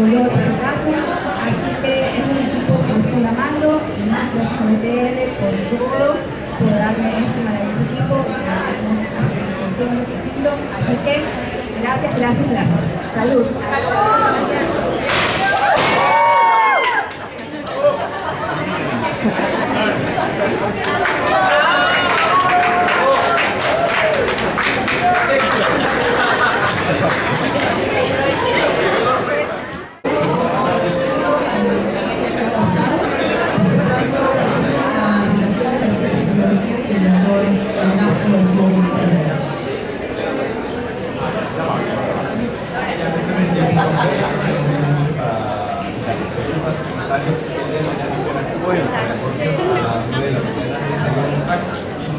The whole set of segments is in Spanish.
apoyó en su caso, así que es un equipo que estoy amando y más gracias a BTL por todo, por darme este maravilloso equipo y creciendo, así que gracias. Salud.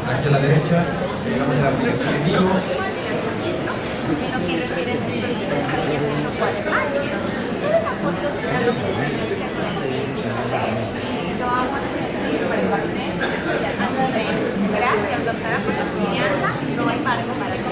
Aquí a la derecha, llegamos a la aplicación en vivo. Gracias, doctora, por la confianza. No hay marco para que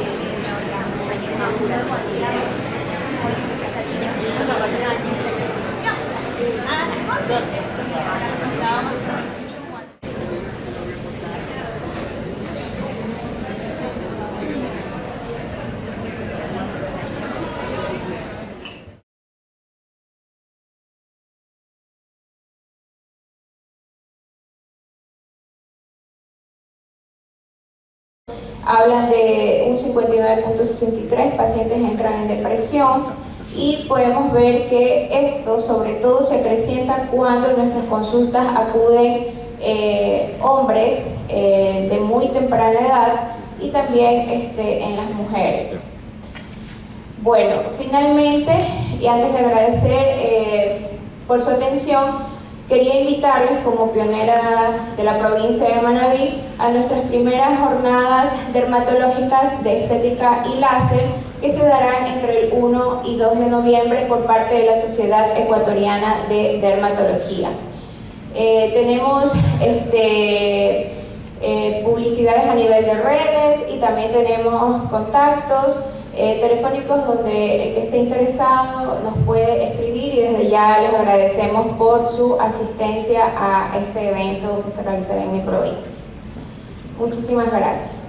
hablan de un 59.63 pacientes entran en depresión y podemos ver que esto sobre todo se acrecienta cuando en nuestras consultas acuden hombres de muy temprana edad y también en las mujeres. Bueno, finalmente, y antes de agradecer por su atención, quería invitarles como pionera de la provincia de Manabí a nuestras primeras jornadas dermatológicas de estética y láser que se darán entre el 1 y 2 de noviembre por parte de la Sociedad Ecuatoriana de Dermatología. Tenemos publicidades a nivel de redes y también tenemos contactos telefónicos donde el que esté interesado nos puede escribir y desde ya les agradecemos por su asistencia a este evento que se realizará en mi provincia. Muchísimas gracias.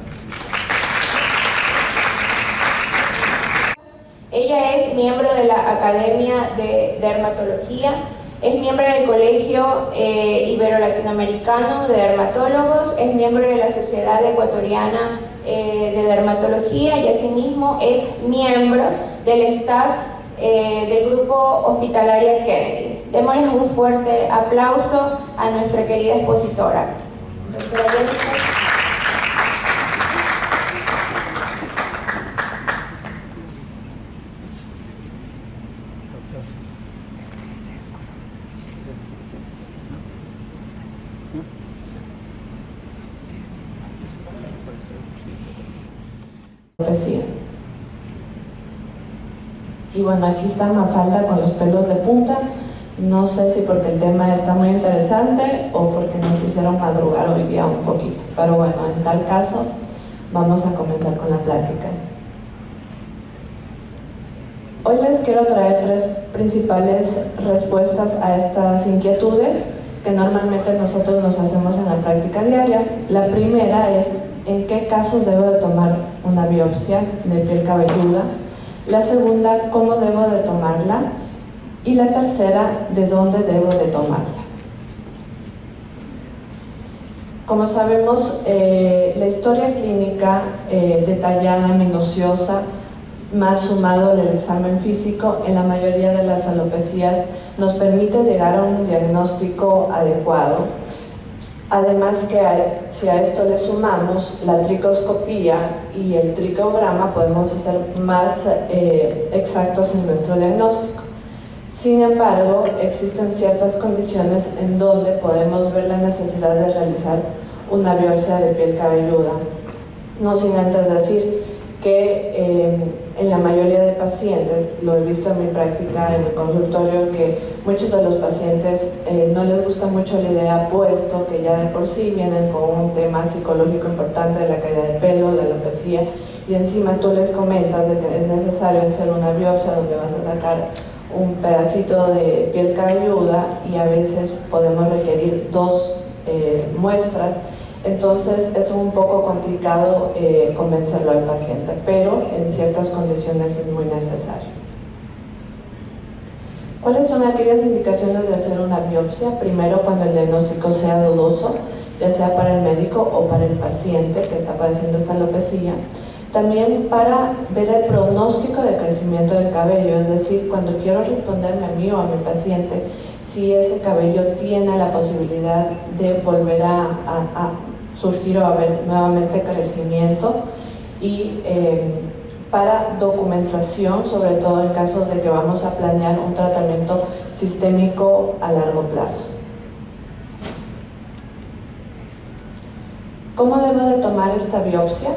Ella es miembro de la Academia de Dermatología, es miembro del Colegio Ibero-Latinoamericano de Dermatólogos, es miembro de la Sociedad Ecuatoriana de Dermatología y asimismo es miembro del staff del Grupo Hospitalario Kennedy. Démosles un fuerte aplauso a nuestra querida expositora. Doctora Jennifer. Y bueno, aquí está Mafalda con los pelos de punta. No sé si porque el tema está muy interesante o porque nos hicieron madrugar hoy día un poquito. Pero bueno, en tal caso, vamos a comenzar con la plática. Hoy les quiero traer tres principales respuestas a estas inquietudes que normalmente nosotros nos hacemos en la práctica diaria. La primera es en qué casos debo de tomar una biopsia de piel cabelluda. La segunda, cómo debo de tomarla. Y la tercera, de dónde debo de tomarla. Como sabemos, la historia clínica detallada, minuciosa, más sumado el examen físico, en la mayoría de las alopecias nos permite llegar a un diagnóstico adecuado. Además que si a esto le sumamos la tricoscopía y el tricograma, podemos ser más exactos en nuestro diagnóstico. Sin embargo, existen ciertas condiciones en donde podemos ver la necesidad de realizar una biopsia de piel cabelluda. No sin antes decir que en la mayoría de pacientes, lo he visto en mi práctica, en mi consultorio, que muchos de los pacientes no les gusta mucho la idea, puesto que ya de por sí vienen con un tema psicológico importante de la caída de pelo, la alopecia, y encima tú les comentas de que es necesario hacer una biopsia donde vas a sacar un pedacito de piel cabelluda y a veces podemos requerir 2 muestras. Entonces es un poco complicado convencerlo al paciente, pero en ciertas condiciones es muy necesario. ¿Cuáles son aquellas indicaciones de hacer una biopsia? Primero, cuando el diagnóstico sea dudoso, ya sea para el médico o para el paciente que está padeciendo esta alopecia. También para ver el pronóstico de crecimiento del cabello, es decir, cuando quiero responderme a mí o a mi paciente si ese cabello tiene la posibilidad de volver a surgir o haber nuevamente crecimiento, y para documentación, sobre todo en casos de que vamos a planear un tratamiento sistémico a largo plazo. ¿Cómo debo de tomar esta biopsia?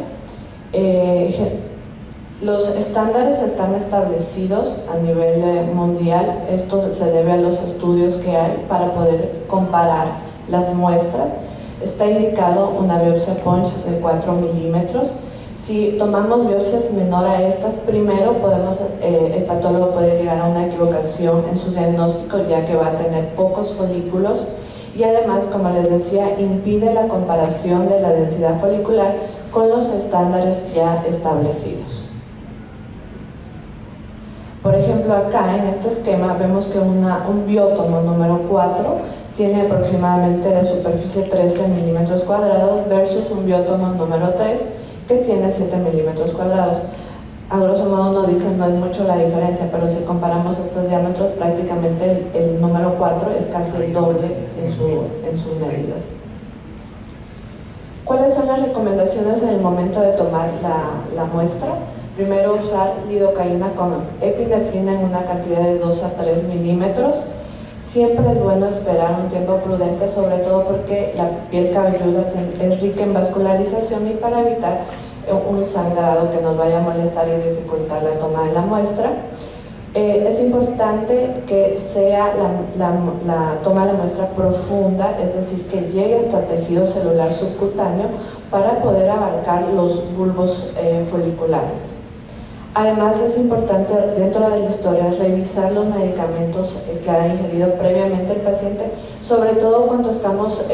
Los estándares están establecidos a nivel mundial. Esto se debe a los estudios que hay para poder comparar las muestras. Está indicado una biopsia punch de 4 milímetros. Si tomamos biopsias menor a estas, primero el patólogo puede llegar a una equivocación en su diagnóstico, ya que va a tener pocos folículos, y además, como les decía, impide la comparación de la densidad folicular con los estándares ya establecidos. Por ejemplo, acá en este esquema vemos que un biótomo número 4 tiene aproximadamente de superficie 13 milímetros cuadrados versus un biótomo número 3 que tiene 7 milímetros cuadrados. A grosso modo uno dice no es mucho la diferencia, pero si comparamos estos diámetros, prácticamente el número 4 es casi el doble en sus medidas. ¿Cuáles son las recomendaciones en el momento de tomar la muestra? Primero, usar lidocaína con epinefrina en una cantidad de 2 a 3 milímetros. Siempre es bueno esperar un tiempo prudente, sobre todo porque la piel cabelluda es rica en vascularización, y para evitar un sangrado que nos vaya a molestar y dificultar la toma de la muestra. Es importante que sea la toma de la muestra profunda, es decir, que llegue hasta el tejido celular subcutáneo para poder abarcar los bulbos foliculares. Además, es importante dentro de la historia revisar los medicamentos que ha ingerido previamente el paciente, sobre todo cuando estamos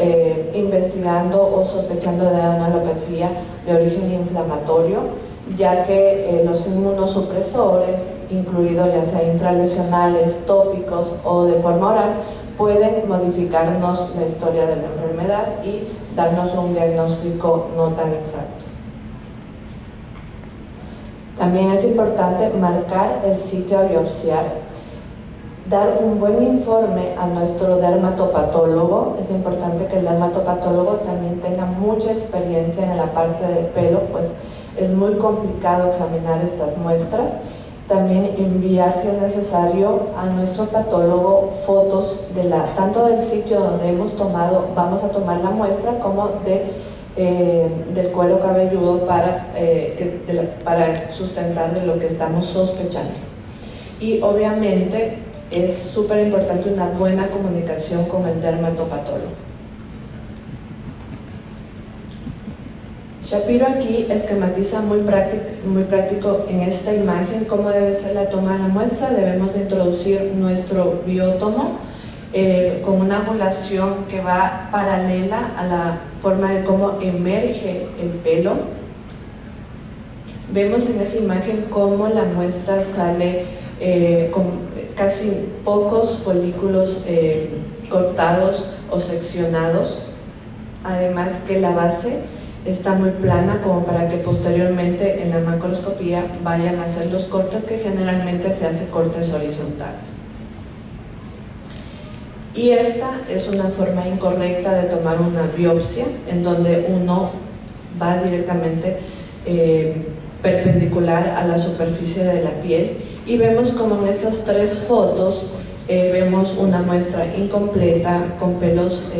investigando o sospechando de una alopecia de origen inflamatorio, ya que los inmunosupresores, incluidos ya sea intralesionales, tópicos o de forma oral, pueden modificarnos la historia de la enfermedad y darnos un diagnóstico no tan exacto. También es importante marcar el sitio a biopsiar, dar un buen informe a nuestro dermatopatólogo. Es importante que el dermatopatólogo también tenga mucha experiencia en la parte del pelo, pues es muy complicado examinar estas muestras. También enviar, si es necesario, a nuestro patólogo fotos tanto del sitio donde vamos a tomar la muestra, como del cuero cabelludo para sustentar de lo que estamos sospechando. Y obviamente es súper importante una buena comunicación con el dermatopatólogo. Shapiro aquí esquematiza muy práctico en esta imagen cómo debe ser la toma de la muestra. Debemos de introducir nuestro biótomo con una angulación que va paralela a la forma de cómo emerge el pelo. Vemos en esa imagen cómo la muestra sale con casi pocos folículos cortados o seccionados, además que la base está muy plana como para que posteriormente en la macroscopía vayan a hacer los cortes, que generalmente se hace cortes horizontales. Y esta es una forma incorrecta de tomar una biopsia, en donde uno va directamente perpendicular a la superficie de la piel, y vemos como en estas 3 fotos vemos una muestra incompleta con pelos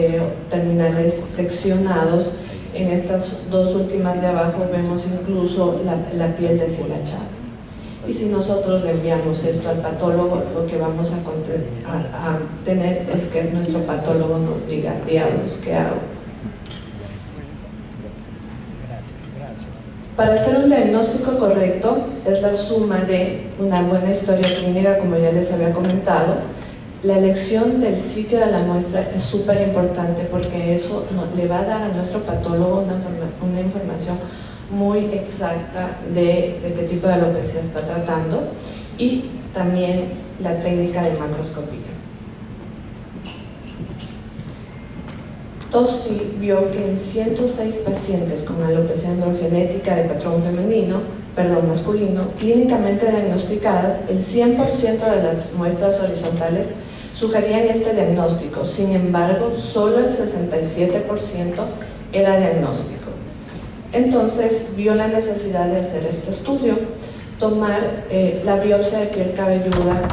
terminales seccionados. En estas 2 últimas de abajo vemos incluso la piel deshilachada. Y si nosotros le enviamos esto al patólogo, lo que vamos a tener es que nuestro patólogo nos diga: diablos, ¿qué hago? Para hacer un diagnóstico correcto es la suma de una buena historia clínica, como ya les había comentado. La elección del sitio de la muestra es súper importante porque eso le va a dar a nuestro patólogo una información muy exacta de qué tipo de alopecia está tratando, y también la técnica de macroscopía. Tosti vio que en 106 pacientes con alopecia androgenética de patrón masculino, clínicamente diagnosticadas, el 100% de las muestras horizontales sugerían este diagnóstico. Sin embargo, solo el 67% era diagnóstico. Entonces, vio la necesidad de hacer este estudio, tomar la biopsia de piel cabelluda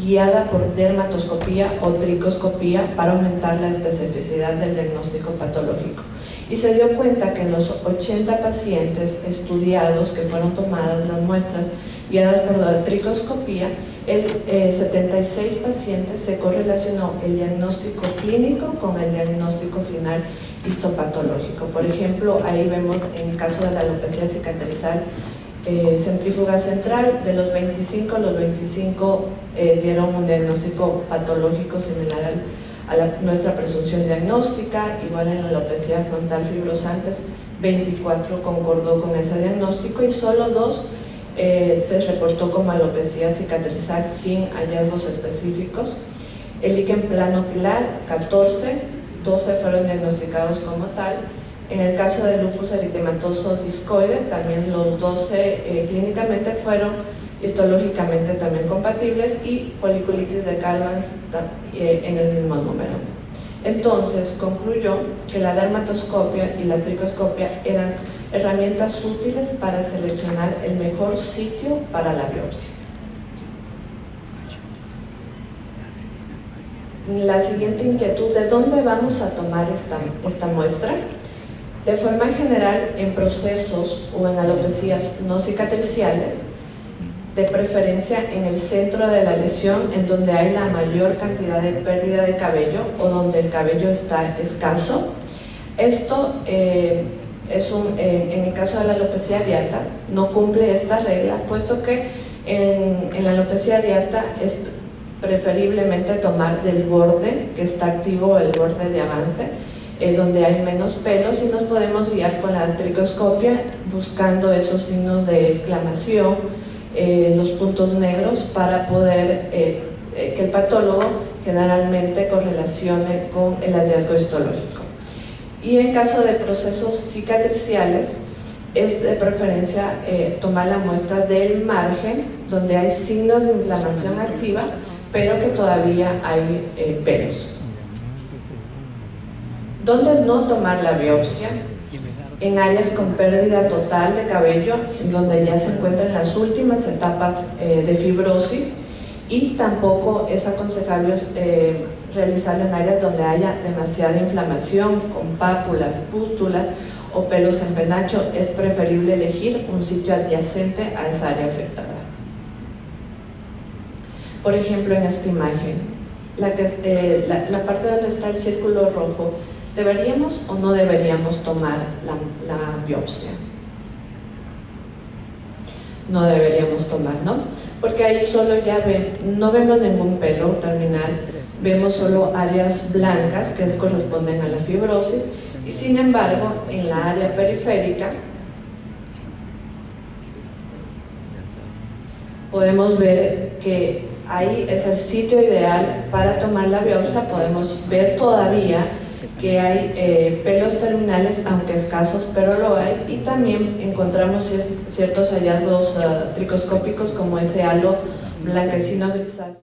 guiada por dermatoscopía o tricoscopía para aumentar la especificidad del diagnóstico patológico. Y se dio cuenta que en los 80 pacientes estudiados que fueron tomadas las muestras guiadas por la tricoscopía, el 76 pacientes se correlacionó el diagnóstico clínico con el diagnóstico final histopatológico. Por ejemplo, ahí vemos en el caso de la alopecia cicatrizal centrífuga central, de los 25 dieron un diagnóstico patológico similar a nuestra presunción diagnóstica. Igual en la alopecia frontal fibrosantes, 24 concordó con ese diagnóstico y solo 2 se reportó como alopecia cicatrizal sin hallazgos específicos. El líquen plano pilar, 14, 12 fueron diagnosticados como tal. En el caso del lupus eritematoso discoide, también los 12 clínicamente fueron histológicamente también compatibles, y foliculitis de Calvans en el mismo número. Entonces concluyó que la dermatoscopia y la tricoscopia eran herramientas útiles para seleccionar el mejor sitio para la biopsia. La siguiente inquietud: ¿de dónde vamos a tomar esta muestra? De forma general, en procesos o en alopecias no cicatriciales, de preferencia en el centro de la lesión, en donde hay la mayor cantidad de pérdida de cabello o donde el cabello está escaso. Esto en el caso de la alopecia areata no cumple esta regla, puesto que en la alopecia areata es preferiblemente tomar del borde que está activo, el borde de avance, donde hay menos pelos, y nos podemos guiar con la tricoscopia buscando esos signos de exclamación, los puntos negros, para poder que el patólogo generalmente correlacione con el hallazgo histológico. Y en caso de procesos cicatriciales es de preferencia tomar la muestra del margen, donde hay signos de inflamación activa pero que todavía hay pelos. ¿Dónde no tomar la biopsia? En áreas con pérdida total de cabello, en donde ya se encuentran las últimas etapas de fibrosis, y tampoco es aconsejable realizarlo en áreas donde haya demasiada inflamación, con pápulas, pústulas o pelos en penacho. Es preferible elegir un sitio adyacente a esa área afectada. Por ejemplo, en esta imagen, la parte donde está el círculo rojo, ¿deberíamos o no deberíamos tomar la biopsia? No deberíamos tomar, ¿no? Porque ahí solo no vemos ningún pelo terminal, vemos solo áreas blancas que corresponden a la fibrosis, y sin embargo, en la área periférica podemos ver que ahí es el sitio ideal para tomar la biopsia. Podemos ver todavía que hay pelos terminales, aunque escasos, pero lo hay, y también encontramos ciertos hallazgos tricoscópicos, como ese halo blanquecino grisáceo.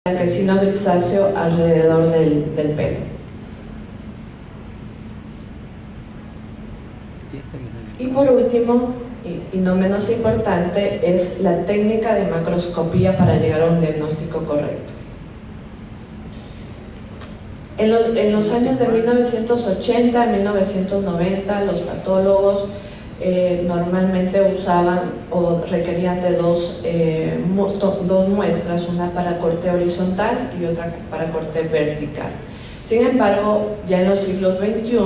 Blanquecino grisáceo alrededor del pelo. Y por último, y no menos importante, es la técnica de macroscopía para llegar a un diagnóstico correcto. En los años de 1980 a 1990, los patólogos normalmente usaban o requerían de dos muestras, una para corte horizontal y otra para corte vertical. Sin embargo, ya en los siglos XXI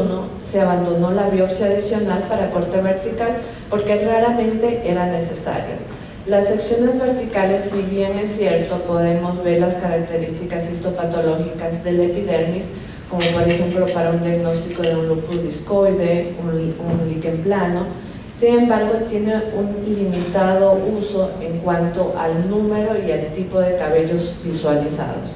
se abandonó la biopsia adicional para corte vertical porque raramente era necesario. Las secciones verticales, si bien es cierto, podemos ver las características histopatológicas del epidermis, como por ejemplo para un diagnóstico de un lupus discoide, un líquen plano. Sin embargo, tiene un limitado uso en cuanto al número y al tipo de cabellos visualizados.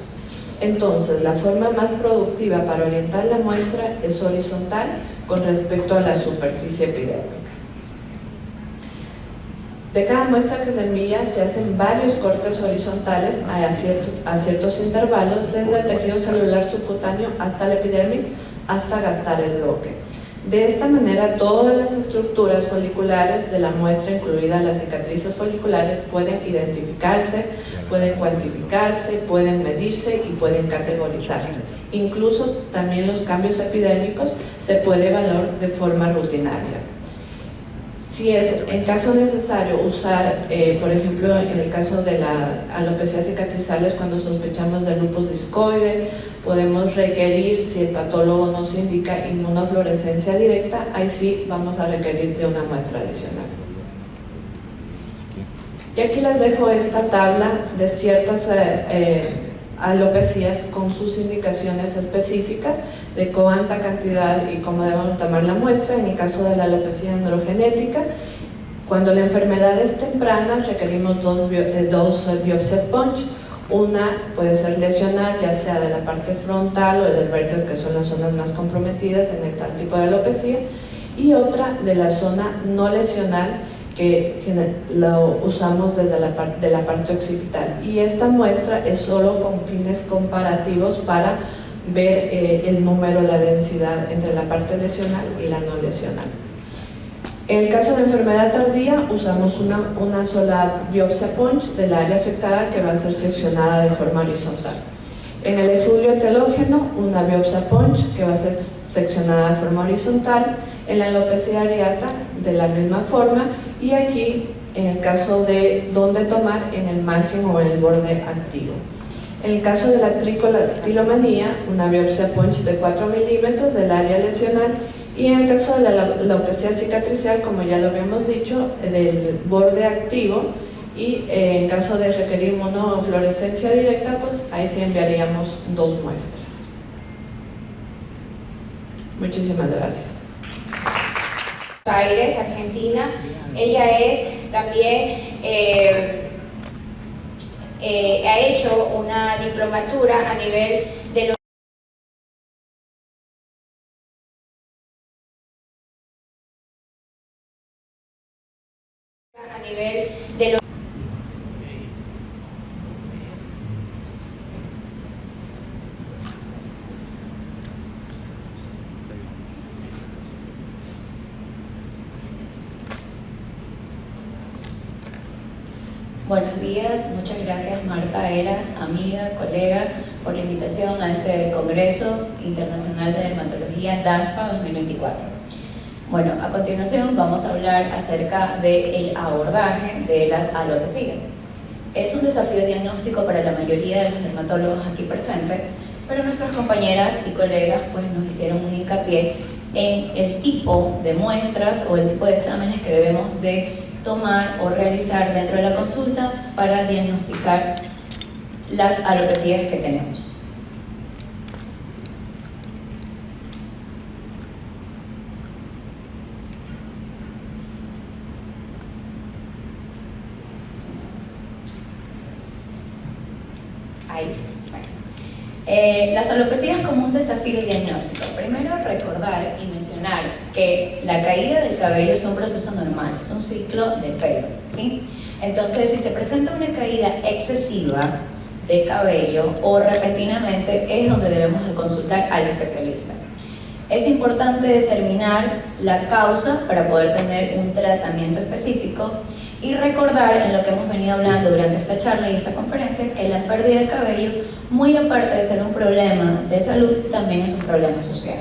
Entonces, la forma más productiva para orientar la muestra es horizontal con respecto a la superficie epidérmica. De cada muestra que se envía se hacen varios cortes horizontales a ciertos intervalos, desde el tejido celular subcutáneo hasta la epidermis, hasta gastar el bloque. De esta manera, todas las estructuras foliculares de la muestra, incluidas las cicatrices foliculares, pueden identificarse, pueden cuantificarse, pueden medirse y pueden categorizarse. Incluso también los cambios epidérmicos se puede evaluar de forma rutinaria. Si es en caso necesario usar, por ejemplo, en el caso de la alopecia cicatrizales, cuando sospechamos de lupus discoide, podemos requerir, si el patólogo nos indica inmunofluorescencia directa, ahí sí vamos a requerir de una muestra adicional. Y aquí les dejo esta tabla de ciertas alopecias con sus indicaciones específicas de cuánta cantidad y cómo debemos tomar la muestra. En el caso de la alopecia androgenética, cuando la enfermedad es temprana, requerimos dos biopsias punch. Una puede ser lesional, ya sea de la parte frontal o del vértex, que son las zonas más comprometidas en este tipo de alopecia, y otra de la zona no lesional, que lo usamos desde la parte occipital. Y esta muestra es solo con fines comparativos para ver el número, la densidad entre la parte lesional y la no lesional. En el caso de enfermedad tardía, usamos una sola biopsia punch del área afectada, que va a ser seccionada de forma horizontal. En el efluvio telógeno, una biopsia punch que va a ser seccionada de forma horizontal. En la alopecia areata, de la misma forma, y aquí, en el caso de dónde tomar, en el margen o en el borde activo. En el caso de la tricotilomanía, una biopsia punch de 4 milímetros del área lesional, y en el caso de la alopecia cicatricial, como ya lo habíamos dicho, del borde activo, y en caso de requerir inmunofluorescencia directa, pues ahí sí enviaríamos 2 muestras. Muchísimas gracias. Aires, Argentina. Ella es también ha hecho una diplomatura a nivel de los Buenos días, muchas gracias Marta Eras, amiga, colega, por la invitación a este Congreso Internacional de Dermatología DASPA 2024. Bueno, a continuación vamos a hablar acerca del abordaje de las alopecias. Es un desafío diagnóstico para la mayoría de los dermatólogos aquí presentes, pero nuestras compañeras y colegas pues nos hicieron un hincapié en el tipo de muestras o el tipo de exámenes que debemos de tomar o realizar dentro de la consulta para diagnosticar las alopecias que tenemos. Ahí sí. Las alopecias como un desafío diagnóstico. Primero, recordar y mencionar que la caída del cabello es un proceso normal, es un ciclo de pelo, ¿sí? Entonces, si se presenta una caída excesiva de cabello o repentinamente, es donde debemos de consultar al especialista. Es importante determinar la causa para poder tener un tratamiento específico y recordar, en lo que hemos venido hablando durante esta charla y esta conferencia, que la pérdida de cabello, muy aparte de ser un problema de salud, también es un problema social.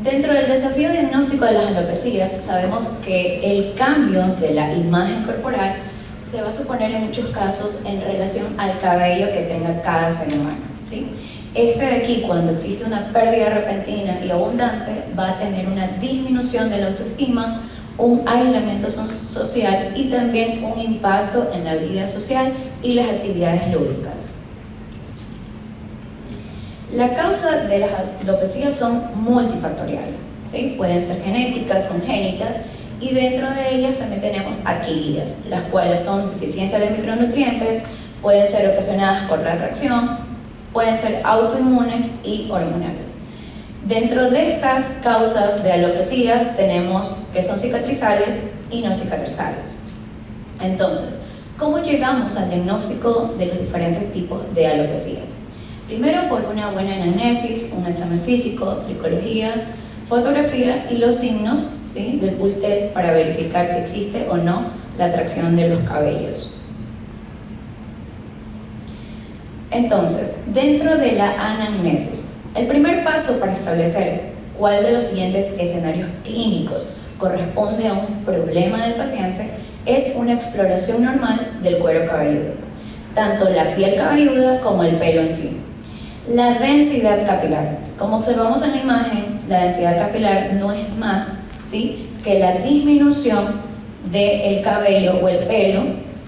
Dentro del desafío diagnóstico de las alopecias, sabemos que el cambio de la imagen corporal se va a suponer en muchos casos en relación al cabello que tenga cada ser humano, ¿sí? Este de aquí, cuando existe una pérdida repentina y abundante, va a tener una disminución de la autoestima, un aislamiento social y también un impacto en la vida social y las actividades lúdicas. La causa de las alopecias son multifactoriales, ¿sí? Pueden ser genéticas, congénitas, y dentro de ellas también tenemos adquiridas, las cuales son deficiencias de micronutrientes, pueden ser ocasionadas por la atracción, pueden ser autoinmunes y hormonales. Dentro de estas causas de alopecias tenemos que son cicatrizales y no cicatrizales. Entonces, ¿cómo llegamos al diagnóstico de los diferentes tipos de alopecia? Primero por una buena anamnesis, un examen físico, tricología, fotografía y los signos, ¿sí?, del pull test para verificar si existe o no la atracción de los cabellos. Entonces, dentro de la anamnesis, el primer paso para establecer cuál de los siguientes escenarios clínicos corresponde a un problema del paciente es una exploración normal del cuero cabelludo, tanto la piel cabelluda como el pelo en sí. La densidad capilar, como observamos en la imagen, la densidad capilar no es más, ¿sí?, que la disminución del cabello o el pelo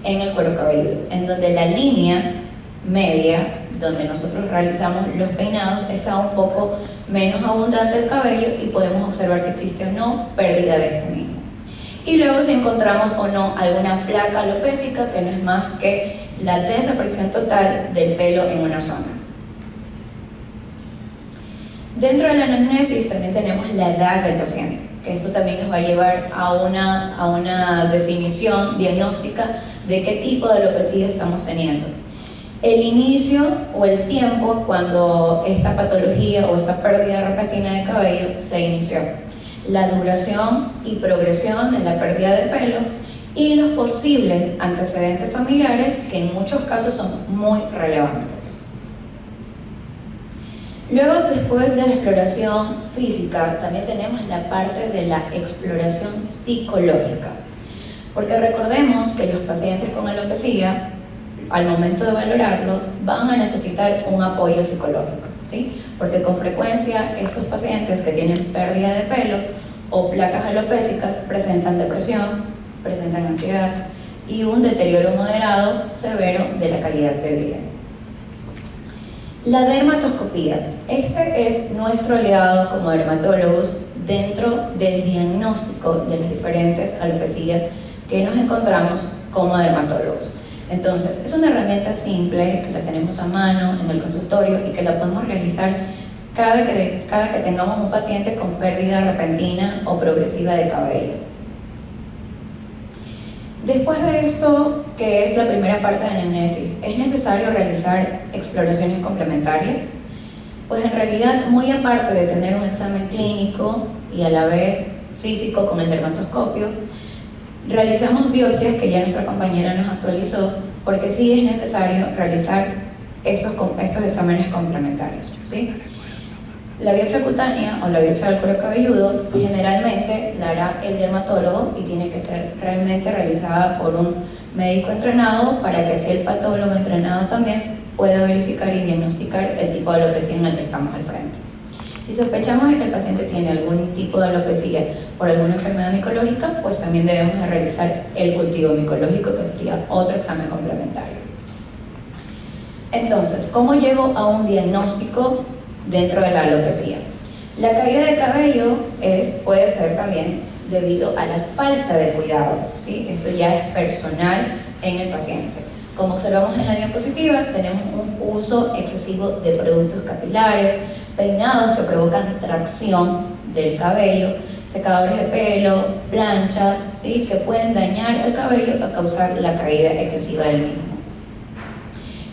en el cuero cabelludo, en donde la línea media, donde nosotros realizamos los peinados, está un poco menos abundante el cabello y podemos observar si existe o no pérdida de este mismo. Y luego si encontramos o no alguna placa alopécica, que no es más que la desaparición total del pelo en una zona. Dentro de la anamnesis también tenemos la edad del paciente, que esto también nos va a llevar a una definición diagnóstica de qué tipo de alopecia estamos teniendo. El inicio o el tiempo cuando esta patología o esta pérdida repentina de cabello se inició, la duración y progresión de la pérdida de pelo y los posibles antecedentes familiares, que en muchos casos son muy relevantes. Luego, después de la exploración física, también tenemos la parte de la exploración psicológica, porque recordemos que los pacientes con alopecia, al momento de valorarlo, van a necesitar un apoyo psicológico, ¿sí? Porque con frecuencia estos pacientes que tienen pérdida de pelo o placas alopécicas presentan depresión, presentan ansiedad y un deterioro moderado severo de la calidad de vida. La dermatoscopía. Este es nuestro aliado como dermatólogos dentro del diagnóstico de las diferentes alopecias que nos encontramos como dermatólogos. Entonces, es una herramienta simple que la tenemos a mano en el consultorio y que la podemos realizar cada que tengamos un paciente con pérdida repentina o progresiva de cabello. Después de esto, que es la primera parte de la anamnesis, ¿es necesario realizar exploraciones complementarias? Pues en realidad, muy aparte de tener un examen clínico y a la vez físico con el dermatoscopio, realizamos biopsias que ya nuestra compañera nos actualizó, porque sí es necesario realizar estos exámenes complementarios, ¿sí? La biopsia cutánea o la biopsia del cuero cabelludo generalmente la hará el dermatólogo y tiene que ser realmente realizada por un médico entrenado para que así el patólogo entrenado también pueda verificar y diagnosticar el tipo de alopecia en el que estamos al frente. Si sospechamos de que el paciente tiene algún tipo de alopecia por alguna enfermedad micológica, pues también debemos de realizar el cultivo micológico, que sería otro examen complementario. Entonces, ¿cómo llego a un diagnóstico dentro de la alopecia? La caída de cabello puede ser también debido a la falta de cuidado, ¿sí? Esto ya es personal en el paciente. Como observamos en la diapositiva, tenemos un uso excesivo de productos capilares, peinados que provocan tracción del cabello, secadores de pelo, planchas, ¿sí?, que pueden dañar el cabello a causar la caída excesiva del mismo.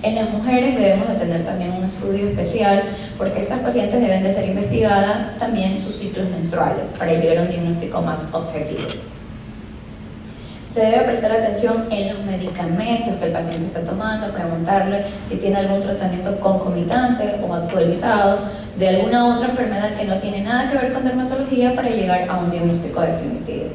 En las mujeres debemos de tener también un estudio especial porque estas pacientes deben de ser investigadas también sus ciclos menstruales para llegar a un diagnóstico más objetivo. Se debe prestar atención en los medicamentos que el paciente está tomando, preguntarle si tiene algún tratamiento concomitante o actualizado de alguna otra enfermedad que no tiene nada que ver con dermatología para llegar a un diagnóstico definitivo.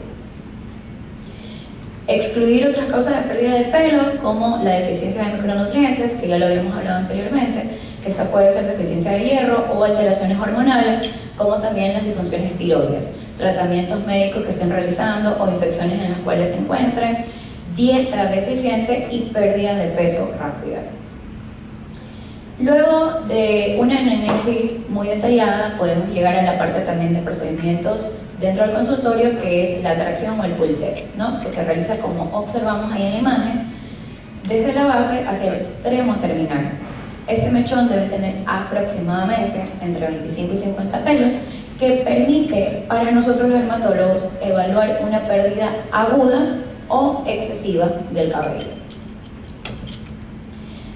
Excluir otras causas de pérdida de pelo como la deficiencia de micronutrientes, que ya lo habíamos hablado anteriormente, que esta puede ser deficiencia de hierro o alteraciones hormonales, como también las disfunciones tiroides, tratamientos médicos que estén realizando o infecciones en las cuales se encuentren, dieta deficiente y pérdida de peso rápida. Luego de una análisis muy detallada, podemos llegar a la parte también de procedimientos dentro del consultorio, que es la tracción o el pull test, ¿no? Que se realiza como observamos ahí en la imagen, desde la base hacia el extremo terminal. Este mechón debe tener aproximadamente entre 25 y 50 pelos, que permite para nosotros los dermatólogos evaluar una pérdida aguda o excesiva del cabello.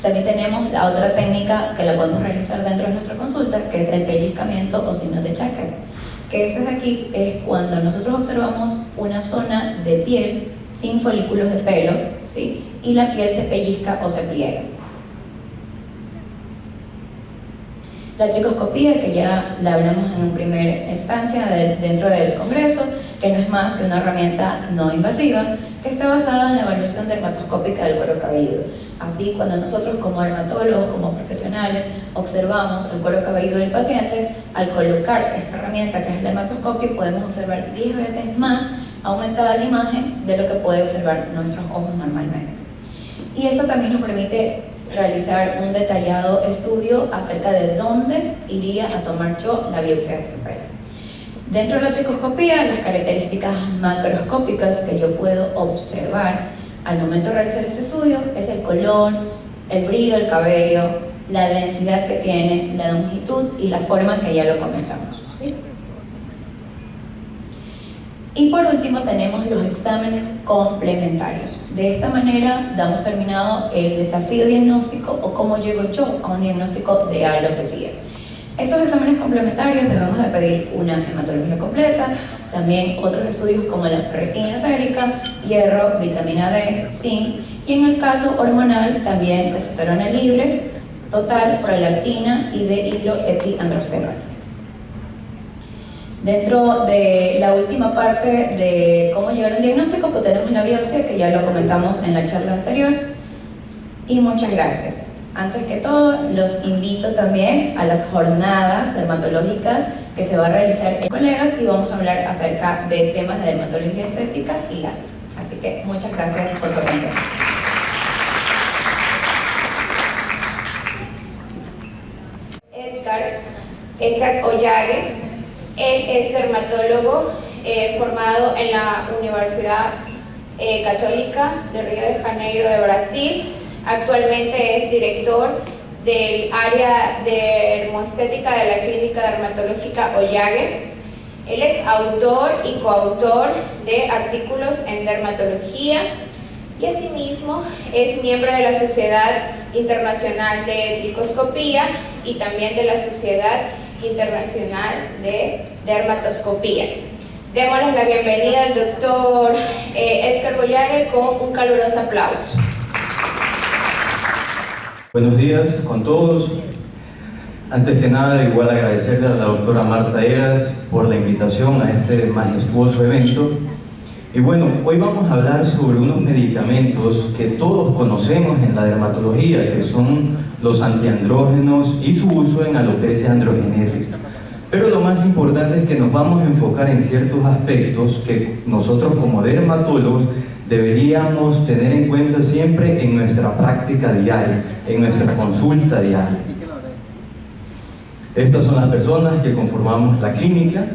También tenemos la otra técnica que la podemos realizar dentro de nuestra consulta, que es el pellizcamiento o signos de Chaker, que este de aquí es cuando nosotros observamos una zona de piel sin folículos de pelo, ¿sí? Y la piel se pellizca o se pliega. La tricoscopía, que ya la hablamos en una primera instancia dentro del congreso, que no es más que una herramienta no invasiva, que está basada en la evaluación dermatoscópica del cuero cabelludo. Así, cuando nosotros como dermatólogos, como profesionales, observamos el cuero cabelludo del paciente, al colocar esta herramienta que es el dermatoscopio, podemos observar 10 veces más aumentada la imagen de lo que puede observar nuestros ojos normalmente. Y esto también nos permite realizar un detallado estudio acerca de dónde iría a tomar yo la biopsia de este pelo. Dentro de la tricoscopía, las características macroscópicas que yo puedo observar al momento de realizar este estudio es el color, el brillo del cabello, la densidad que tiene, la longitud y la forma que ya lo comentamos, ¿sí? Y por último tenemos los exámenes complementarios. De esta manera damos terminado el desafío diagnóstico o cómo llego yo a un diagnóstico de alopecia. Estos exámenes complementarios debemos de pedir una hematología completa, también otros estudios como la ferritina sérica, hierro, vitamina D, zinc y en el caso hormonal también testosterona libre, total, prolactina y de hidroepiandrosterona. Dentro de la última parte de cómo llegar a un diagnóstico, pues tenemos la biopsia, que ya lo comentamos en la charla anterior. Y muchas gracias. Antes que todo, los invito también a las jornadas dermatológicas que se va a realizar en colegas y vamos a hablar acerca de temas de dermatología estética y láser. Así que muchas gracias por su atención. Edgar Ollagüe. Él es dermatólogo formado en la Universidad Católica de Río de Janeiro de Brasil. Actualmente es director del área de dermoestética de la Clínica Dermatológica Ollagüe. Él es autor y coautor de artículos en dermatología y asimismo es miembro de la Sociedad Internacional de Tricoscopía y también de la Sociedad Internacional de Dermatoscopía. Démosles la bienvenida al doctor Edgar Ollagüe con un caluroso aplauso. Buenos días con todos. Antes que nada, igual agradecerle a la doctora Marta Heras por la invitación a este majestuoso evento. Y bueno, hoy vamos a hablar sobre unos medicamentos que todos conocemos en la dermatología, que son los antiandrógenos y su uso en alopecia androgenética. Pero lo más importante es que nos vamos a enfocar en ciertos aspectos que nosotros como dermatólogos deberíamos tener en cuenta siempre en nuestra práctica diaria, en nuestra consulta diaria. Estas son las personas que conformamos la clínica.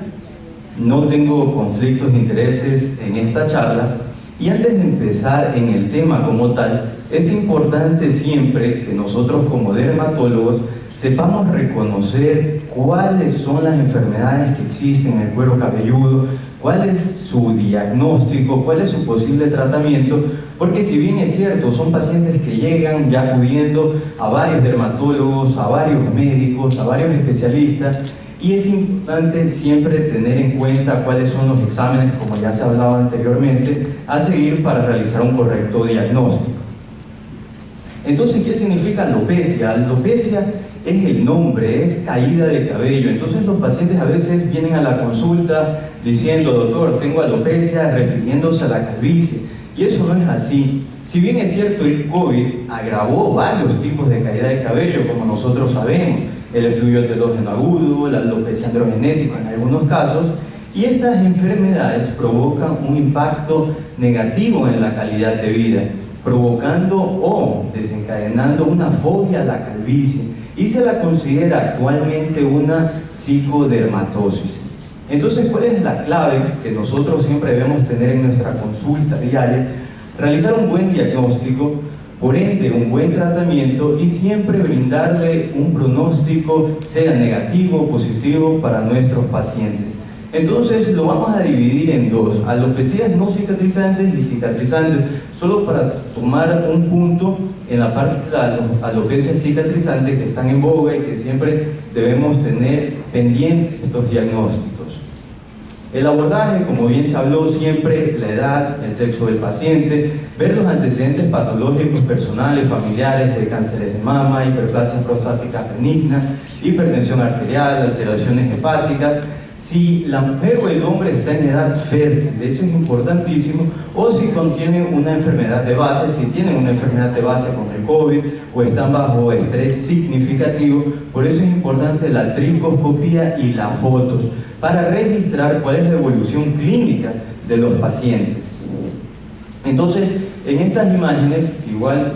No tengo conflictos de intereses en esta charla y antes de empezar en el tema como tal, es importante siempre que nosotros como dermatólogos sepamos reconocer cuáles son las enfermedades que existen en el cuero cabelludo, cuál es su diagnóstico, cuál es su posible tratamiento, porque si bien es cierto, son pacientes que llegan ya acudiendo a varios dermatólogos, a varios médicos, a varios especialistas, y es importante siempre tener en cuenta cuáles son los exámenes, como ya se ha hablado anteriormente, a seguir para realizar un correcto diagnóstico. Entonces, ¿qué significa alopecia? Alopecia es el nombre, es caída de cabello. Entonces los pacientes a veces vienen a la consulta diciendo, doctor, tengo alopecia, refiriéndose a la calvicie. Y eso no es así. Si bien es cierto, el COVID agravó varios tipos de caída de cabello, como nosotros sabemos, el efluvio telógeno agudo, la alopecia androgenética en algunos casos, y estas enfermedades provocan un impacto negativo en la calidad de vida, provocando o desencadenando una fobia a la calvicie, y se la considera actualmente una psicodermatosis. Entonces, ¿cuál es la clave que nosotros siempre debemos tener en nuestra consulta diaria? Realizar un buen diagnóstico, por ende un buen tratamiento, y siempre brindarle un pronóstico, sea negativo o positivo, para nuestros pacientes. Entonces lo vamos a dividir en dos: alopecias no cicatrizantes y cicatrizantes, solo para tomar un punto en la parte de las alopecias cicatrizantes que están en boga y que siempre debemos tener pendientes estos diagnósticos. El abordaje, como bien se habló, siempre la edad, el sexo del paciente, ver los antecedentes patológicos personales, familiares, de cánceres de mama, hiperplasia prostática benigna, hipertensión arterial, alteraciones hepáticas, si la mujer o el hombre está en edad fértil, eso es importantísimo, o si contiene una enfermedad de base, si tienen una enfermedad de base con el COVID o están bajo estrés significativo. Por eso es importante la tricoscopía y las fotos para registrar cuál es la evolución clínica de los pacientes. Entonces, en estas imágenes, igual,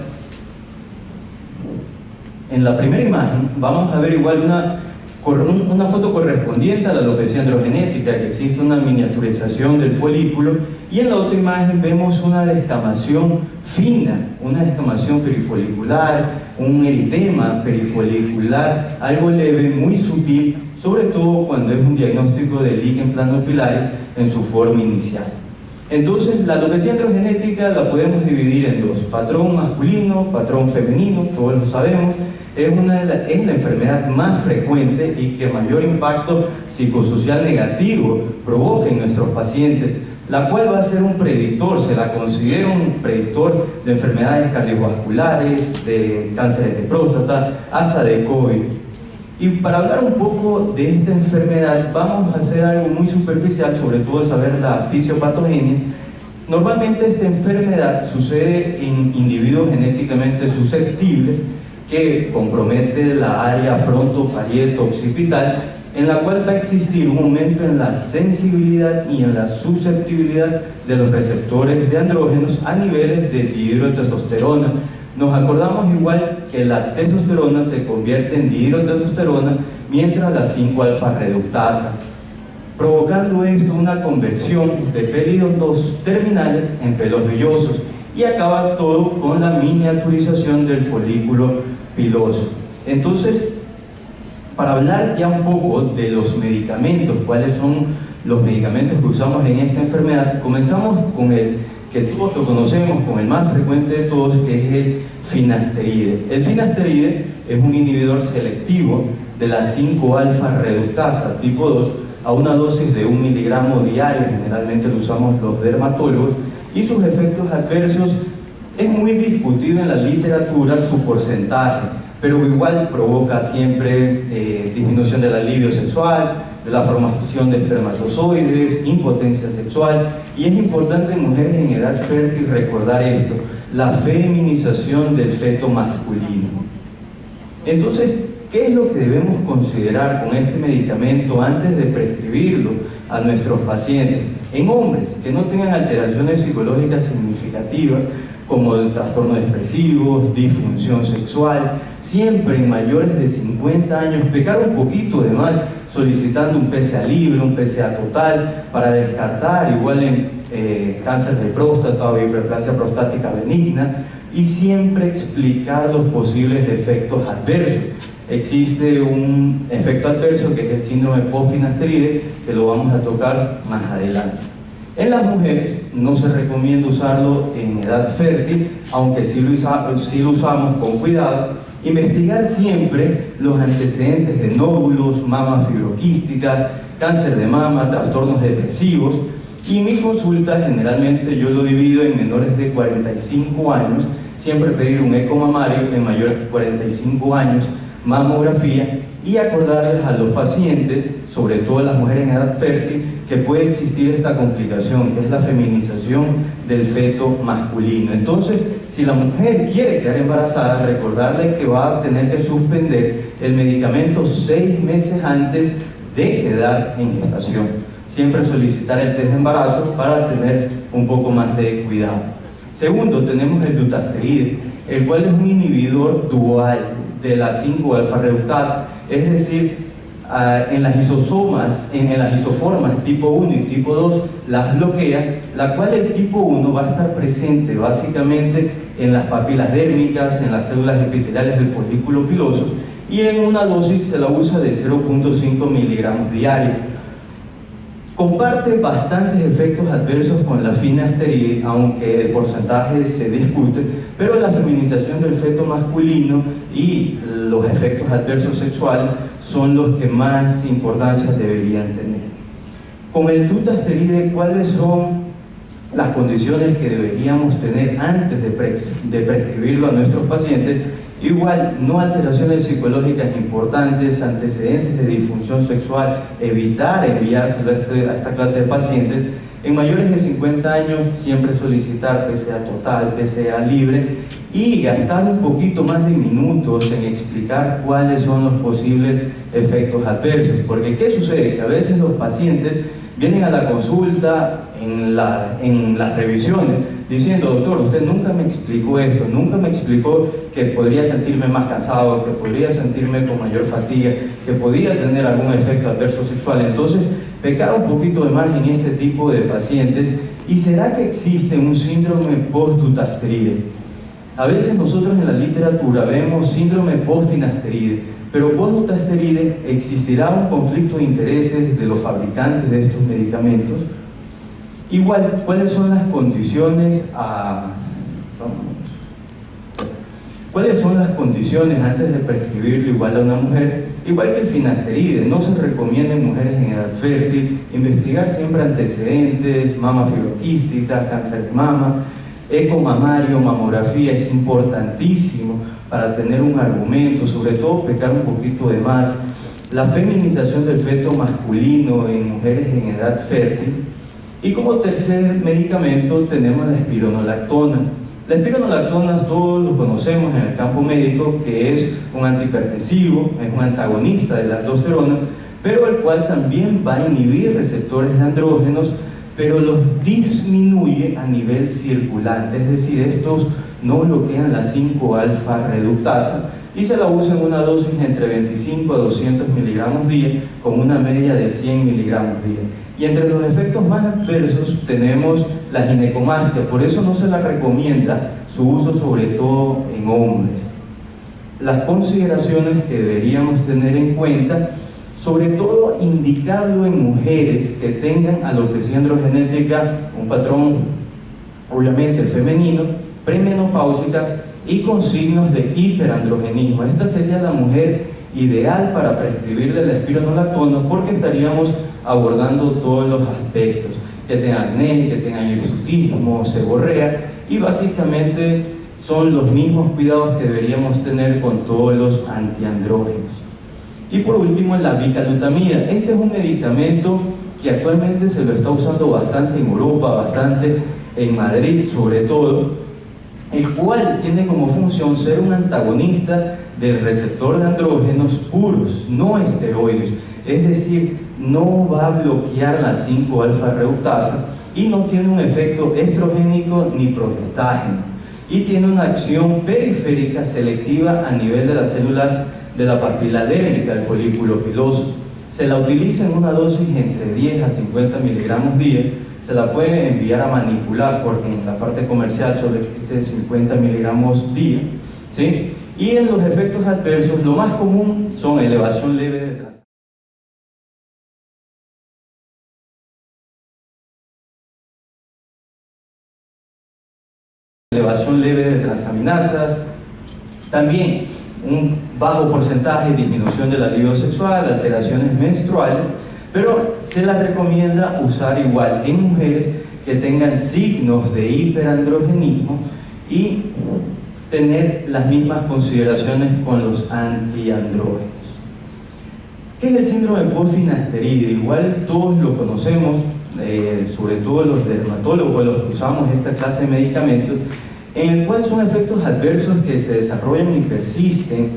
en la primera imagen vamos a ver igual una foto correspondiente a la alopecia androgenética, que existe una miniaturización del folículo, y en la otra imagen vemos una descamación fina, una descamación perifolicular, un eritema perifolicular, algo leve, muy sutil, sobre todo cuando es un diagnóstico de líquen planopilares en su forma inicial. Entonces, la alopecia androgenética la podemos dividir en dos: patrón masculino, patrón femenino, todos lo sabemos. Es la enfermedad más frecuente y que mayor impacto psicosocial negativo provoca en nuestros pacientes, la cual va a ser un predictor, se la considera un predictor de enfermedades cardiovasculares, de cánceres de próstata, hasta de COVID. Y para hablar un poco de esta enfermedad, vamos a hacer algo muy superficial, sobre todo saber la fisiopatogenia. Normalmente esta enfermedad sucede en individuos genéticamente susceptibles, que compromete la área frontoparieto-occipital, en la cual va a existir un aumento en la sensibilidad y en la susceptibilidad de los receptores de andrógenos a niveles de dihidrotestosterona. Nos acordamos igual que la testosterona se convierte en dihidrotestosterona, mientras la 5-alfa reductasa, provocando esto una conversión de pélidontos terminales en pelos vellosos, y acaba todo con la miniaturización del folículo piloso. Entonces, para hablar ya un poco de los medicamentos, cuáles son los medicamentos que usamos en esta enfermedad, comenzamos con el que todos lo conocemos, con el más frecuente de todos, que es el finasteride. El finasteride es un inhibidor selectivo de la 5-alfa reductasa tipo 2 a una dosis de 1 miligramo diario, generalmente lo usamos los dermatólogos, y sus efectos adversos es muy discutido en la literatura su porcentaje, pero igual provoca siempre disminución del alivio sexual, de la formación de espermatozoides, impotencia sexual, y es importante en mujeres en edad fértil recordar esto: la feminización del feto masculino. Entonces, ¿qué es lo que debemos considerar con este medicamento antes de prescribirlo a nuestros pacientes? En hombres que no tengan alteraciones psicológicas significativas, como el trastorno depresivo, disfunción sexual, siempre en mayores de 50 años, pecar un poquito de más solicitando un PSA libre, un PSA total, para descartar igual en cáncer de próstata o hiperplasia prostática benigna, y siempre explicar los posibles efectos adversos. Existe un efecto adverso que es el síndrome post-finasteride, que lo vamos a tocar más adelante. En las mujeres no se recomienda usarlo en edad fértil, aunque sí lo usamos con cuidado, Investigar siempre los antecedentes de nódulos, mamas fibroquísticas, cáncer de mama, trastornos depresivos. Y mi consulta generalmente yo lo divido en menores de 45 años, siempre pedir un eco mamario, en mayores de 45 años, mamografía, y acordarles a los pacientes, sobre todo las mujeres en edad fértil, que puede existir esta complicación, que es la feminización del feto masculino. Entonces, si la mujer quiere quedar embarazada, recordarle que va a tener que suspender el medicamento 6 meses antes de quedar en gestación. Siempre solicitar el test de embarazo para tener un poco más de cuidado. Segundo, tenemos el dutasteride, el cual es un inhibidor dual de la 5-alfa-reductasa, es decir, en las isosomas, en las isoformas tipo 1 y tipo 2 las bloquea, la cual el tipo 1 va a estar presente básicamente en las papilas dérmicas, en las células epiteliales del folículo piloso, y en una dosis se la usa de 0.5 miligramos diarios. Comparte bastantes efectos adversos con la finasteride, aunque el porcentaje se discute, pero la feminización del feto masculino y los efectos adversos sexuales son los que más importancia deberían tener. Con el dutasteride, ¿cuáles son las condiciones que deberíamos tener antes de prescribirlo a nuestros pacientes? Igual, no alteraciones psicológicas importantes, antecedentes de disfunción sexual, evitar enviárselo a esta clase de pacientes. En mayores de 50 años, siempre solicitar PSA total, PSA libre, y gastar un poquito más de minutos en explicar cuáles son los posibles efectos adversos. Porque ¿qué sucede? Que a veces los pacientes vienen a la consulta, en las revisiones, diciendo: doctor, usted nunca me explicó esto, nunca me explicó que podría sentirme más cansado, que podría sentirme con mayor fatiga, que podía tener algún efecto adverso sexual. Entonces, pecar un poquito de más en este tipo de pacientes. ¿Y será que existe un síndrome post-dutasteride? A veces nosotros en la literatura vemos síndrome post-finasteride, pero post-dutasteride existirá un conflicto de intereses de los fabricantes de estos medicamentos. Igual, ¿cuáles son las condiciones antes de prescribirlo igual a una mujer? Igual que el finasteride, no se recomienda en mujeres en edad fértil. Investigar siempre antecedentes, mama fibroquística, cáncer de mama, eco mamario, mamografía, es importantísimo para tener un argumento, sobre todo pecar un poquito de más. La feminización del feto masculino en mujeres en edad fértil. Y como tercer medicamento tenemos la espironolactona. La espironolactona todos lo conocemos en el campo médico, que es un antihipertensivo, es un antagonista de la aldosterona, pero el cual también va a inhibir receptores de andrógenos, pero los disminuye a nivel circulante, es decir, estos no bloquean la 5-alfa-reductasa, y se la usa en una dosis entre 25 a 200 miligramos día, con una media de 100 miligramos día. Y entre los efectos más adversos tenemos la ginecomastia, por eso no se la recomienda su uso sobre todo en hombres. Las consideraciones que deberíamos tener en cuenta, sobre todo indicarlo en mujeres que tengan alopecia androgenética, un patrón obviamente femenino, premenopáusicas y con signos de hiperandrogenismo. Esta sería la mujer ideal para prescribirle la espironolactona, porque estaríamos abordando todos los aspectos, que tengan acné, que tengan hirsutismo, seborrea, y básicamente son los mismos cuidados que deberíamos tener con todos los antiandrógenos. Y por último, la bicalutamida. Este es un medicamento que actualmente se lo está usando bastante en Europa, bastante en Madrid sobre todo, el cual tiene como función ser un antagonista del receptor de andrógenos puros, no esteroides, es decir, no va a bloquear la 5-alfa-reductasa y no tiene un efecto estrogénico ni progestágeno, y tiene una acción periférica selectiva a nivel de las células de la papila dérmica del folículo piloso. Se la utiliza en una dosis entre 10 a 50 miligramos día. Se la puede enviar a manipular porque en la parte comercial solo existe 50 miligramos día, ¿sí? Y en los efectos adversos, lo más común son elevación leve de transaminasas, también un bajo porcentaje de disminución de la libido sexual, alteraciones menstruales, pero se las recomienda usar igual en mujeres que tengan signos de hiperandrogenismo y tener las mismas consideraciones con los antiandrógenos. ¿Qué es el síndrome post-finasteride? Igual todos lo conocemos, sobre todo los dermatólogos, los que usamos esta clase de medicamentos, en el cual son efectos adversos que se desarrollan y persisten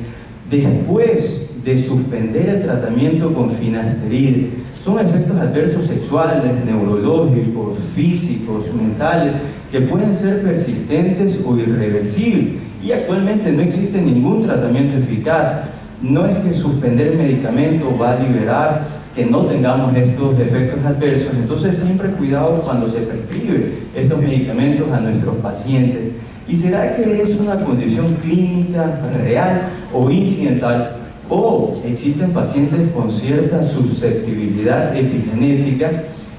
después de suspender el tratamiento con finasteride. Son efectos adversos sexuales, neurológicos, físicos, mentales, que pueden ser persistentes o irreversibles. Y actualmente no existe ningún tratamiento eficaz. No es que suspender el medicamento va a liberar que no tengamos estos efectos adversos. Entonces siempre cuidado cuando se prescribe estos medicamentos a nuestros pacientes. ¿Y será que es una condición clínica real o incidental? ¿O existen pacientes con cierta susceptibilidad epigenética?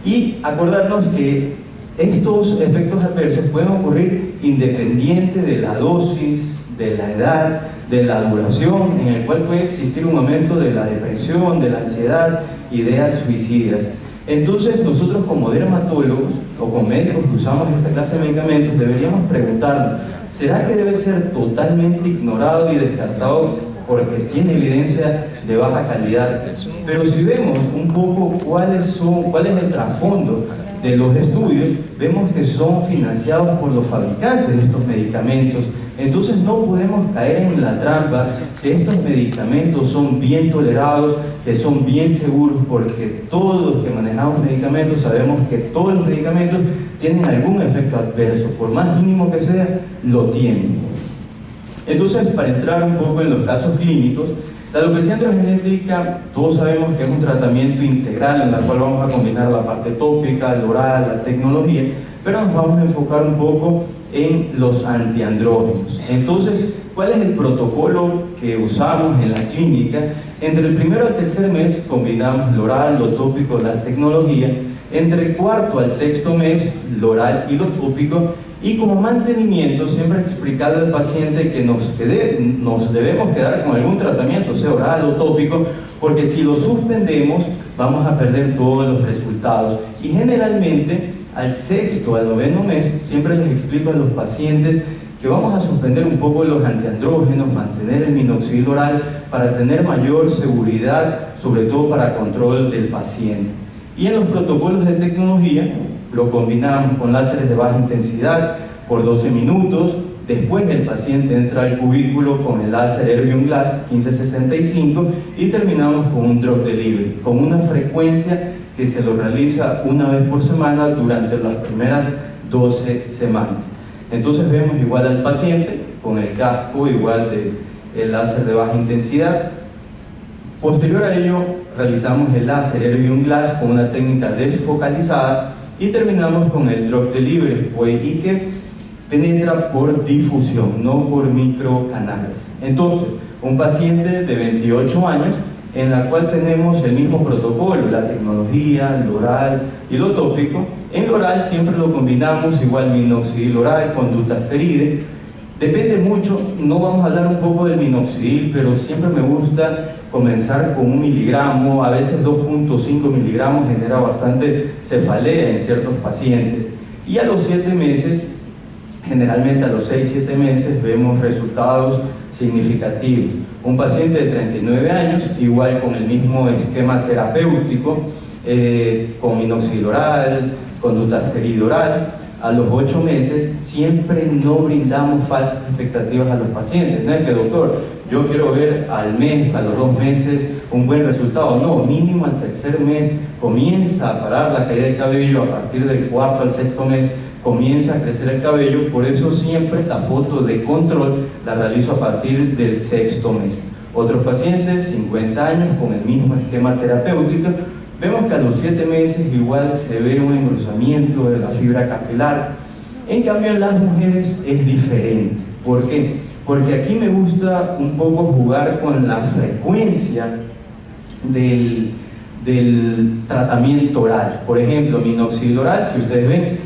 Y acordarnos que estos efectos adversos pueden ocurrir independiente de la dosis, de la edad, de la duración, en el cual puede existir un aumento de la depresión, de la ansiedad, ideas suicidas. Entonces nosotros como dermatólogos o como médicos que usamos esta clase de medicamentos deberíamos preguntarnos, ¿será que debe ser totalmente ignorado y descartado porque tiene evidencia de baja calidad? Pero si vemos un poco cuál es el trasfondo de los estudios, vemos que son financiados por los fabricantes de estos medicamentos. Entonces no podemos caer en la trampa que estos medicamentos son bien tolerados, que son bien seguros, porque todos los que manejamos medicamentos sabemos que todos los medicamentos tienen algún efecto adverso, por más mínimo que sea, lo tienen. Entonces, para entrar un poco en los casos clínicos, la alopecia androgenética, todos sabemos que es un tratamiento integral en el cual vamos a combinar la parte tópica, el oral, la tecnología, pero nos vamos a enfocar un poco en los antiandrógenos. Entonces, ¿cuál es el protocolo que usamos en la clínica? Entre el primero al tercer mes combinamos lo oral, lo tópico, la tecnología. Entre el cuarto al sexto mes, lo oral y lo tópico. Y como mantenimiento, siempre explicarle al paciente que nos debemos quedar con algún tratamiento, sea oral o tópico, porque si lo suspendemos, vamos a perder todos los resultados. Y generalmente, al sexto, al noveno mes, siempre les explico a los pacientes que vamos a suspender un poco los antiandrógenos, mantener el minoxidil oral para tener mayor seguridad, sobre todo para control del paciente. Y en los protocolos de tecnología, lo combinamos con láseres de baja intensidad por 12 minutos. Después el paciente entra al cubículo con el láser Erbium Glass 1565 y terminamos con un drop delivery, con una frecuencia que se lo realiza una vez por semana durante las primeras 12 semanas. Entonces vemos igual al paciente con el casco igual del láser de baja intensidad. Posterior a ello realizamos el láser Erbium Glass con una técnica desfocalizada y terminamos con el drop delivery, y que penetra por difusión, no por microcanales. Entonces, un paciente de 28 años en la cual tenemos el mismo protocolo, la tecnología, lo oral y lo tópico. En lo oral siempre lo combinamos igual minoxidil oral con dutasteride. Depende mucho, no vamos a hablar un poco del minoxidil, pero siempre me gusta comenzar con 1 miligramo, a veces 2.5 miligramos genera bastante cefalea en ciertos pacientes. Y a los 7 meses, generalmente a los 6-7 meses, vemos resultados significativos. Un paciente de 39 años, igual con el mismo esquema terapéutico, con minoxidil oral, con dutasteride oral, a los 8 meses siempre no brindamos falsas expectativas a los pacientes. No es que, doctor, yo quiero ver al mes, a los 2 meses, un buen resultado. No, mínimo al tercer mes comienza a parar la caída del cabello, a partir del cuarto al sexto mes comienza a crecer el cabello. Por eso siempre la foto de control la realizo a partir del sexto mes. Otros pacientes, 50 años, con el mismo esquema terapéutico, vemos que a los 7 meses igual se ve un engrosamiento de la fibra capilar. En cambio en las mujeres es diferente. ¿Por qué? Porque aquí me gusta un poco jugar con la frecuencia del tratamiento oral. Por ejemplo, minoxidil oral, si ustedes ven,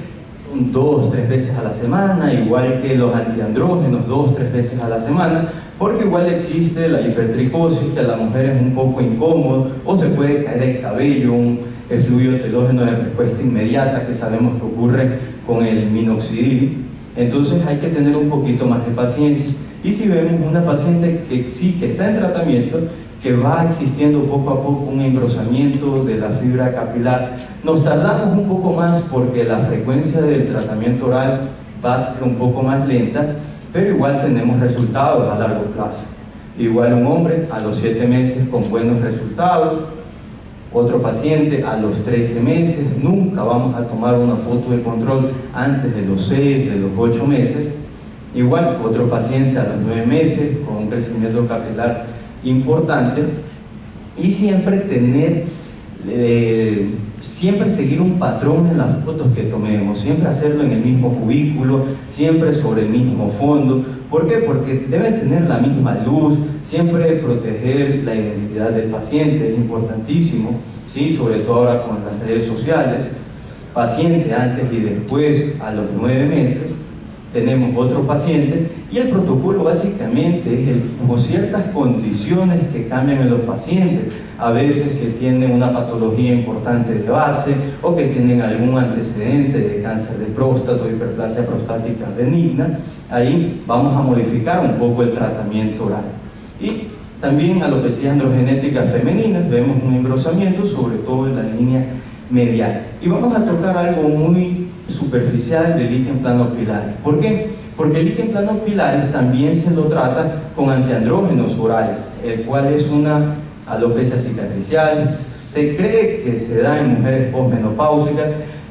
son 2-3 veces a la semana, igual que los antiandrógenos 2-3 veces a la semana, porque igual existe la hipertricosis, que a la mujer es un poco incómodo, o se puede caer el cabello, un fluido telógeno de respuesta inmediata que sabemos que ocurre con el minoxidil. Entonces hay que tener un poquito más de paciencia. Y si vemos una paciente que sí, que está en tratamiento, que va existiendo poco a poco un engrosamiento de la fibra capilar, nos tardamos un poco más porque la frecuencia del tratamiento oral va a ser un poco más lenta, pero igual tenemos resultados a largo plazo. Igual un hombre a los 7 meses con buenos resultados, otro paciente a los 13 meses, nunca vamos a tomar una foto de control antes de los 6, de los 8 meses. Igual otro paciente a los 9 meses con un crecimiento capilar importante, y siempre siempre seguir un patrón en las fotos que tomemos, siempre hacerlo en el mismo cubículo, siempre sobre el mismo fondo. ¿Por qué? Porque debe tener la misma luz, siempre proteger la identidad del paciente es importantísimo, ¿sí? Sobre todo ahora con las redes sociales. Paciente antes y después a los 9 meses. Tenemos otro paciente, y el protocolo básicamente es como ciertas condiciones que cambian en los pacientes, a veces que tienen una patología importante de base o que tienen algún antecedente de cáncer de próstata o hiperplasia prostática benigna. Ahí vamos a modificar un poco el tratamiento oral. Y también alopecia androgenética femeninas, vemos un engrosamiento sobre todo en la línea medial. Y vamos a tocar algo muy superficial del líquen plano-pilares. ¿Por qué? Porque el líquen plano-pilares también se lo trata con antiandrógenos orales, el cual es una alopecia cicatricial. Se cree que se da en mujeres posmenopáusicas,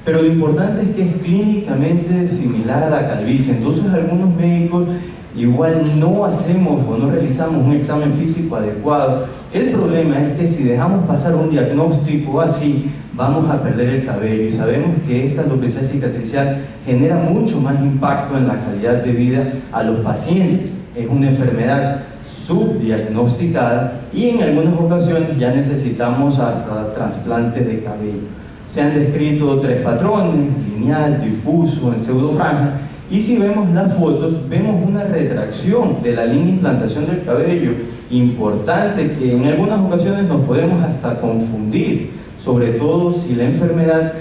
pero lo importante es que es clínicamente similar a la calvicie. Entonces algunos médicos igual no hacemos o no realizamos un examen físico adecuado. El problema es que si dejamos pasar un diagnóstico así, vamos a perder el cabello, y sabemos que esta alopecia cicatricial genera mucho más impacto en la calidad de vida a los pacientes. Es una enfermedad subdiagnosticada y en algunas ocasiones ya necesitamos hasta trasplantes de cabello. Se han descrito 3 patrones: lineal, difuso, en pseudofranja. Y si vemos las fotos, vemos una retracción de la línea de implantación del cabello importante, que en algunas ocasiones nos podemos hasta confundir, sobre todo si la enfermedad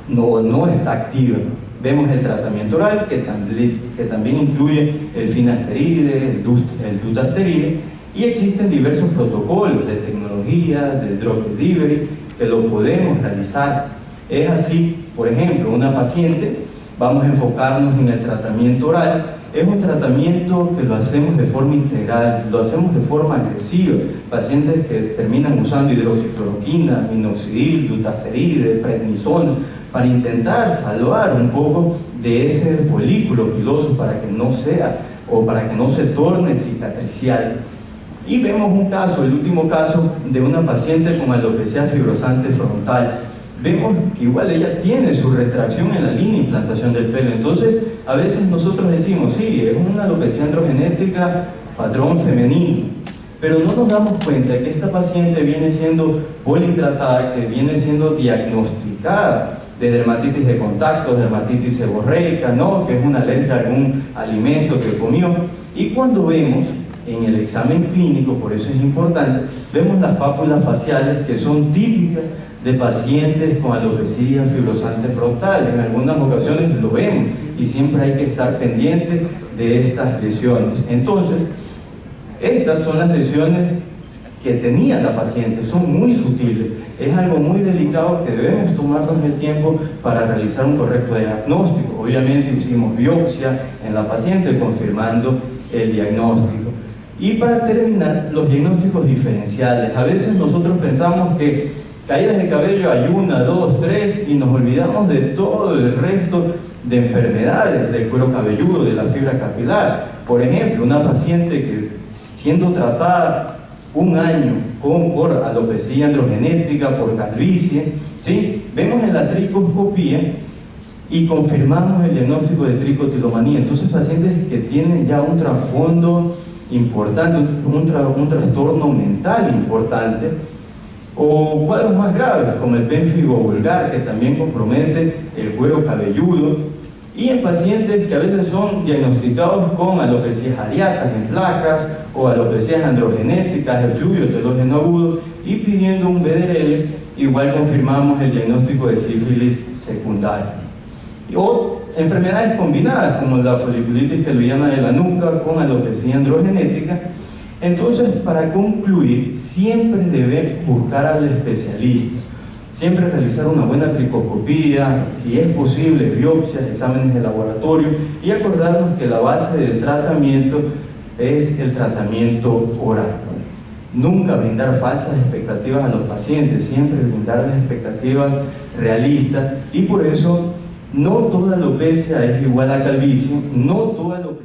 no está activa. Vemos el tratamiento oral, que también incluye el finasteride, el dutasteride, y existen diversos protocolos de tecnología, de drug delivery, que lo podemos realizar. Es así, por ejemplo, una paciente, vamos a enfocarnos en el tratamiento oral. Es un tratamiento que lo hacemos de forma integral, lo hacemos de forma agresiva. Pacientes que terminan usando hidroxicloroquina, minoxidil, dutasteride, prednisona, para intentar salvar un poco de ese folículo piloso para que no sea o para que no se torne cicatricial. Y vemos un caso, el último caso, de una paciente con alopecia fibrosante frontal. Vemos que igual ella tiene su retracción en la línea de implantación del pelo. Entonces, a veces nosotros decimos, sí, es una alopecia androgenética patrón femenino, pero no nos damos cuenta que esta paciente viene siendo politratada, que viene siendo diagnosticada de dermatitis de contacto, dermatitis seborreica, ¿no? Que es una alergia a algún alimento que comió. Y cuando vemos en el examen clínico, por eso es importante, vemos las pápulas faciales que son típicas de pacientes con alopecia fibrosante frontal. En algunas ocasiones lo vemos y siempre hay que estar pendiente de estas lesiones. Entonces, estas son las lesiones que tenía la paciente, son muy sutiles. Es algo muy delicado que debemos tomarnos el tiempo para realizar un correcto diagnóstico. Obviamente hicimos biopsia en la paciente confirmando el diagnóstico. Y para terminar, los diagnósticos diferenciales. A veces nosotros pensamos que caídas de cabello hay 1, 2, 3 y nos olvidamos de todo el resto de enfermedades del cuero cabelludo, de la fibra capilar. Por ejemplo, una paciente que siendo tratada un año por alopecia androgenética, por calvicie, ¿sí? Vemos en la tricoscopía y confirmamos el diagnóstico de tricotilomanía. Entonces, pacientes que tienen ya un trasfondo importante, un trastorno mental importante, o cuadros más graves como el pénfigo vulgar, que también compromete el cuero cabelludo, y en pacientes que a veces son diagnosticados con alopecias areatas en placas o alopecias androgenéticas, efluvio telógeno agudo, y pidiendo un BDRL, igual confirmamos el diagnóstico de sífilis secundaria. O enfermedades combinadas como la foliculitis keloidea de la nuca con alopecia androgenética. Entonces, para concluir, siempre debe buscar al especialista, siempre realizar una buena tricoscopía, si es posible, biopsias, exámenes de laboratorio, y acordarnos que la base del tratamiento es el tratamiento oral. Nunca brindar falsas expectativas a los pacientes, siempre brindarles expectativas realistas, y por eso no toda alopecia es igual a calvicie, no toda alopecia